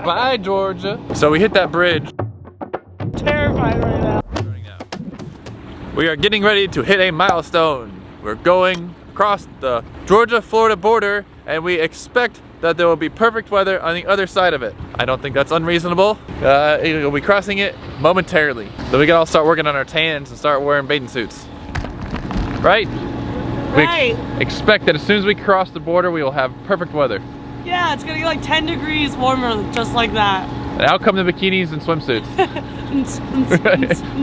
Bye, Georgia. So we hit that bridge. Terrified right now. We are getting ready to hit a milestone. We're going across the Georgia-Florida border, and we expect that there will be perfect weather on the other side of it. I don't think that's unreasonable. We'll be crossing it momentarily. So we can all start working on our tans and start wearing bathing suits. Right? Right. We expect that as soon as we cross the border, we will have perfect weather. Yeah, it's gonna get like 10 degrees warmer just like that. And out come the bikinis and swimsuits.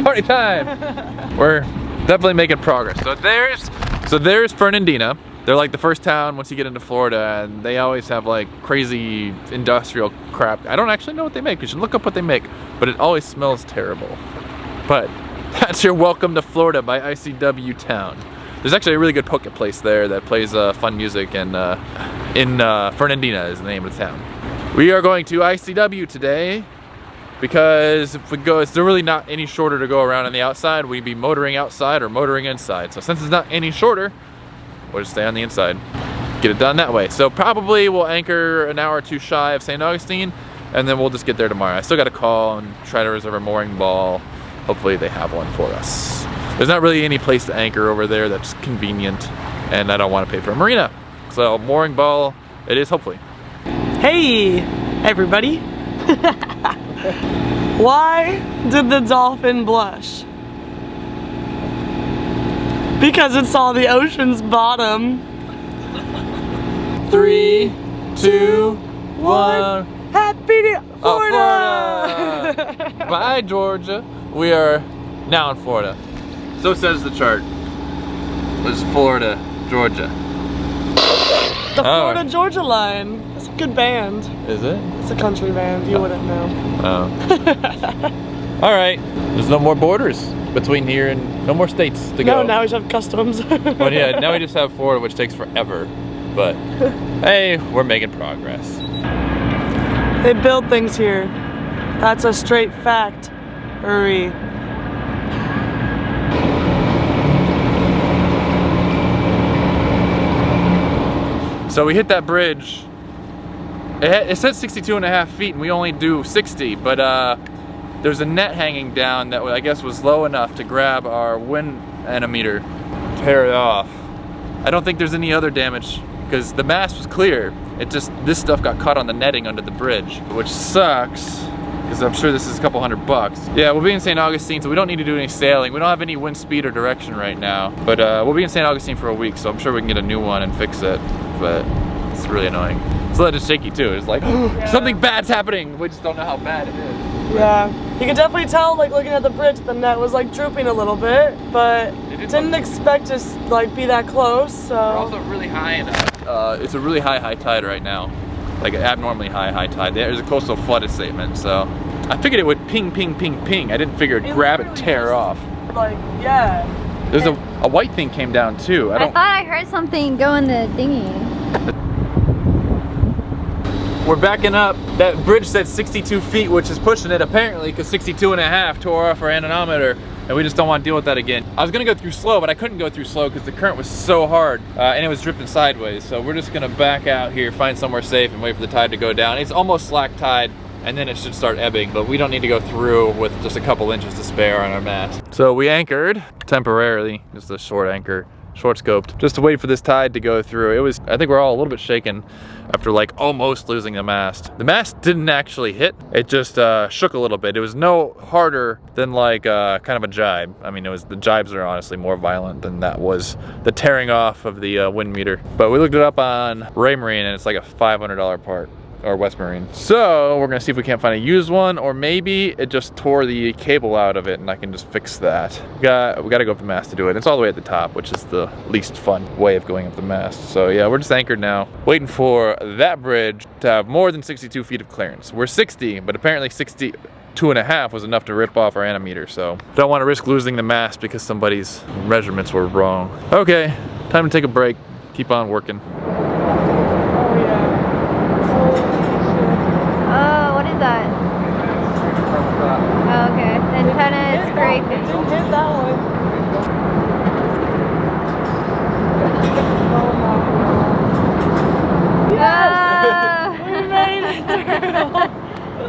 Party time! We're definitely making progress. So there's Fernandina. They're like the first town once you get into Florida, and they always have like crazy industrial crap. I don't actually know what they make. You should look up what they make, but it always smells terrible. But that's your welcome to Florida by ICW Town. There's actually a really good poke place there that plays fun music, and in Fernandina is the name of the town. We are going to ICW today because if we go, it's really not any shorter to go around on the outside. We'd be motoring outside or motoring inside. So since it's not any shorter, we'll just stay on the inside. Get it done that way. So probably we'll anchor an hour or two shy of St. Augustine, and then we'll just get there tomorrow. I still got to call and try to reserve a mooring ball. Hopefully they have one for us. There's not really any place to anchor over there that's convenient, and I don't want to pay for a marina. So mooring ball it is, hopefully. Hey, everybody. Why did the dolphin blush? Because it saw the ocean's bottom. 3, 2, 1. Happy New Florida! Bye, Georgia. We are now in Florida. So says the chart. It's Florida, Georgia. The Florida Georgia line. It's a good band. Is it? It's a country band. You wouldn't know. Oh. All right. There's no more borders between here and no more states to go. No, now we just have customs. But yeah, now we just have Florida, which takes forever. But hey, we're making progress. They build things here. That's a straight fact. Hurry. So we hit that bridge. It said 62.5 feet, and we only do 60, but there's a net hanging down that I guess was low enough to grab our wind anemometer, tear it off. I don't think there's any other damage because the mast was clear. It just, this stuff got caught on the netting under the bridge, which sucks because I'm sure this is a couple $100. Yeah, we'll be in St. Augustine, so we don't need to do any sailing. We don't have any wind speed or direction right now, but we'll be in St. Augustine for a week, so I'm sure we can get a new one and fix it, but it's really annoying. It's a little shaky too. It's like, something bad's happening. We just don't know how bad it is. Yeah, you could definitely tell, like looking at the bridge, the net was like drooping a little bit, but didn't expect to like be that close. So we're also really high enough. It's a really high tide right now, like an abnormally high tide. There's a coastal flooded statement, so I figured it would ping, ping, ping, ping. I didn't figure it'd grab and tear off. Like, yeah. There's a white thing came down too. I thought I heard something go in the dinghy. We're backing up. That bridge said 62 feet, which is pushing it apparently, because 62.5 tore off our anemometer, and we just don't want to deal with that again. I was gonna go through slow, but I couldn't go through slow because the current was so hard, and it was drifting sideways. So we're just gonna back out here, find somewhere safe, and wait for the tide to go down. It's almost slack tide, and then it should start ebbing, but we don't need to go through with just a couple inches to spare on our mast. So we anchored temporarily, just a short anchor, short scoped, just to wait for this tide to go through. I think we're all a little bit shaken after like almost losing the mast. The mast didn't actually hit, it just shook a little bit. It was no harder than like kind of a jibe. I mean, the jibes are honestly more violent than that was the tearing off of the wind meter. But we looked it up on Ray Marine and it's like a $500 part. Or West Marine. So we're gonna see if we can't find a used one, or maybe it just tore the cable out of it and I can just fix that. We gotta go up the mast to do it. It's all the way at the top, which is the least fun way of going up the mast. So yeah, we're just anchored now, waiting for that bridge to have more than 62 feet of clearance. We're 60, but apparently 62.5 was enough to rip off our anemometer, so don't want to risk losing the mast because somebody's measurements were wrong. Okay, time to take a break. Keep on working. That? Oh, okay. Antenna is great. Didn't hit that one. Oh my god. Yes! We made it through.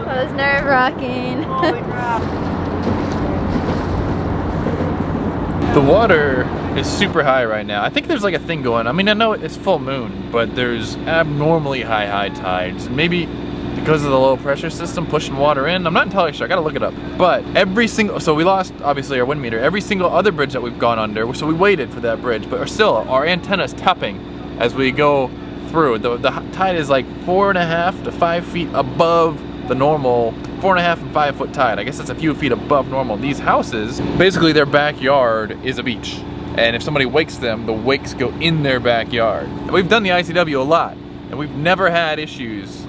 That was nerve-wracking. Holy crap. The water is super high right now. I think there's like a thing going. I mean, I know it's full moon, but there's abnormally high tides. Maybe because of the low pressure system pushing water in. I'm not entirely sure. I gotta look it up. But every single, so we lost obviously our wind meter. Every single other bridge that we've gone under, so we waited for that bridge, but still our antenna's tapping as we go through. The tide is like 4.5 to 5 feet above the normal 4.5 and 5 foot tide. I guess that's a few feet above normal. These houses, basically their backyard is a beach. And if somebody wakes them, the wakes go in their backyard. We've done the ICW a lot, and we've never had issues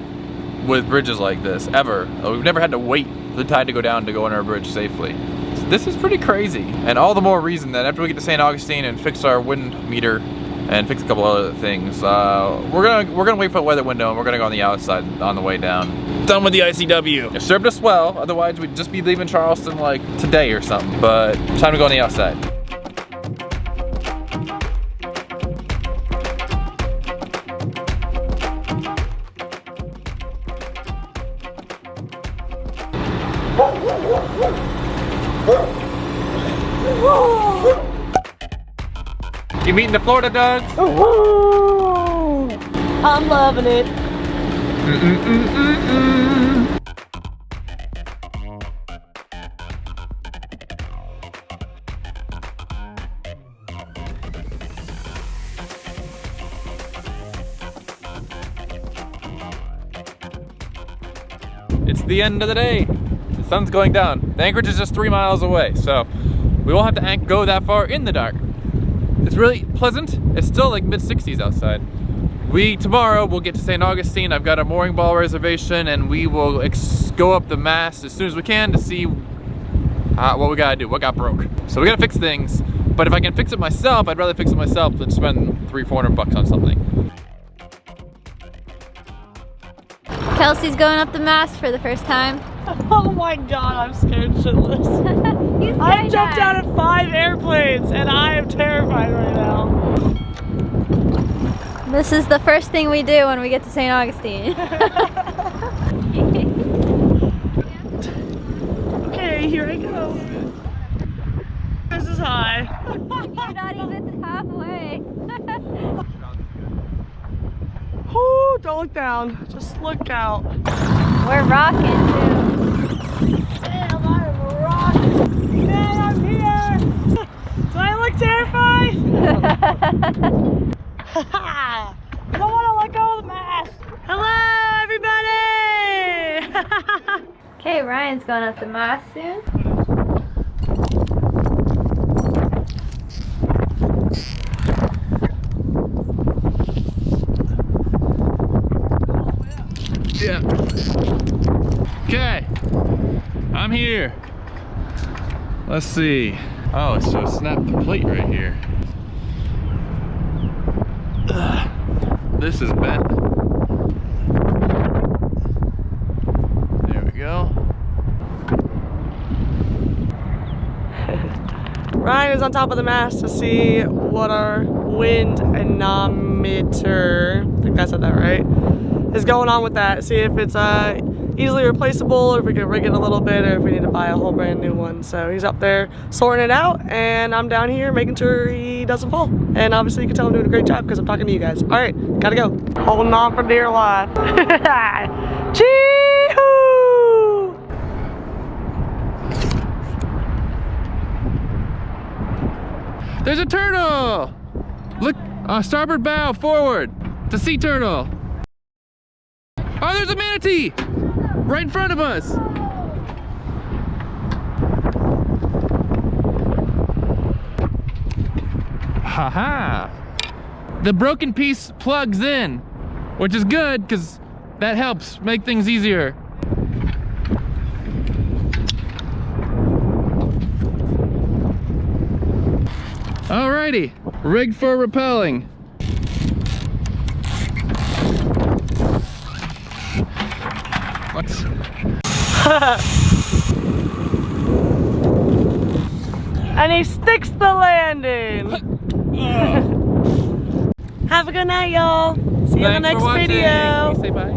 with bridges like this, ever. We've never had to wait for the tide to go down to go on our bridge safely. So this is pretty crazy. And all the more reason that after we get to St. Augustine and fix our wind meter and fix a couple other things, we're gonna wait for the weather window and we're gonna go on the outside on the way down. Done with the ICW. It served us well, otherwise we'd just be leaving Charleston like today or something. But time to go on the outside. You meeting the Florida dogs? I'm loving it. It's the end of the day. The sun's going down. The anchorage is just 3 miles away, so we won't have to go that far in the dark. It's really pleasant. It's still like mid-60s outside. Tomorrow we'll get to St. Augustine. I've got a mooring ball reservation, and we will go up the mast as soon as we can to see what we gotta do, what got broke. So we gotta fix things, but if I can fix it myself, I'd rather fix it myself than spend $300-400 bucks on something. Kelsey's going up the mast for the first time. Oh my god, I'm scared shitless. I've jumped out of 5 airplanes and I am terrified right now. This is the first thing we do when we get to St. Augustine. Okay, here I go. This is high. You're not even halfway. Oh, don't look down. Just look out. We're rocking too. Damn, I'm rocking. Man, I'm here. Do I look terrified? I don't want to let go of the mast. Hello, everybody. Okay, Ryan's going up the mast soon. Yeah. Okay, I'm here. Let's see. Oh, so snap the plate right here. This is bent. There we go. Ryan is on top of the mast to see what our wind anemometer, I think I said that right, is going on with that. See if it's easily replaceable, or if we can rig it a little bit, or if we need to buy a whole brand new one. So he's up there sorting it out, and I'm down here making sure he doesn't fall. And obviously you can tell I'm doing a great job because I'm talking to you guys. All right, gotta go. Holding on for dear life. Chee-hoo! There's a turtle! Look, starboard bow, forward. It's a sea turtle. Oh, there's a manatee! Right in front of us! Haha! The broken piece plugs in, which is good because that helps make things easier. Alrighty, rigged for rappelling. And he sticks the landing. Have a good night, y'all. See you in the next video. Say bye.